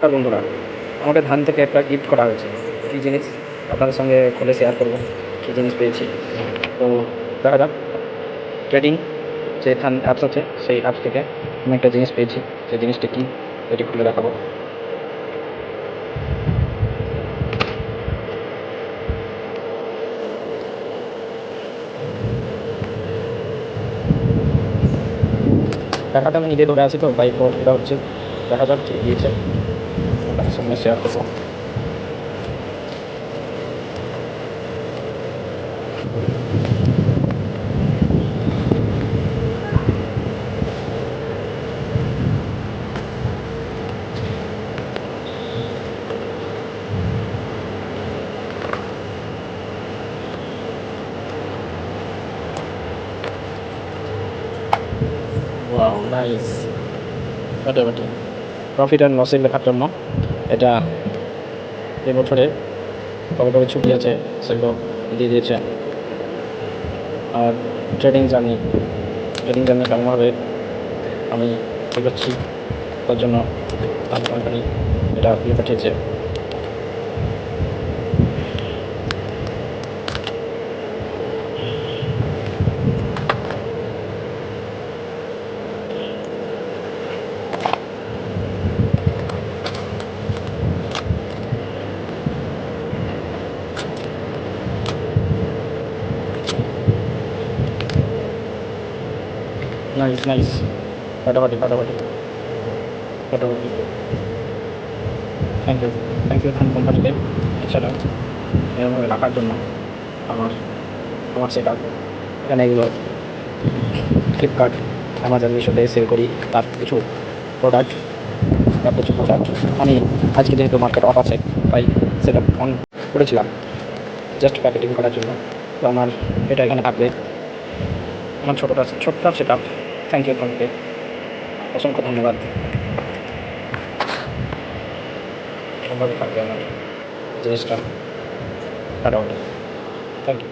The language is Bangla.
নমস্কার বন্ধুরা, আমাকে ধান থেকে একটা গিফট করা হয়েছে। কী জিনিস আপনাদের সঙ্গে খুলে শেয়ার করব, কী জিনিস পেয়েছি। তো দেখা যাক। ট্রেডিং যে ধান অ্যাপস আছে সেই অ্যাপস থেকে আমি একটা জিনিস পেয়েছি। সেই জিনিসটা কী এটি খুলে দেখাবো। টাকাটা আমি নিজে ধরে আছি তো তাই এটা হচ্ছে, দেখা যাক কী দিয়েছে, আপনাদের সঙ্গে শেয়ার করবো। Wow, nice. মোটামুটি প্রফিট অ্যান্ড লসের লেখার জন্য এটা এবছরে কবে কবে ছুটি আছে সেগুলো দিয়ে দিয়েছে। আর ট্রেডিং জার্নি কেমনভাবে আমি এগোচ্ছি তার জন্য তার কোম্পানি এটা পাঠিয়েছে। নাইস নাইস, ফাটাফাটি ফাটাফাটি ফাটাফাটি। থ্যাংক ইউ, থ্যাংক ইউ ধান কোম্পানিকে। এছাড়া এরভাবে রাখার জন্য আমার আমার সেটা এখানে এগুলো ফ্লিপকার্ট, অ্যামাজন, মিশোতে সেল করি তার কিছু প্রোডাক্ট আমি আজকে যেহেতু মার্কেট অফ আছে তাই সেটা অন করেছিলাম জাস্ট প্যাকেটিং করার জন্য। তো আমার এটা এখানে থাকবে, আমার ছোট্ট সেটা। থ্যাংক ইউ তোমাকে, অসংখ্য ধন্যবাদ। এরকমভাবে থাকবে আমার জিনিসটা। Thank you.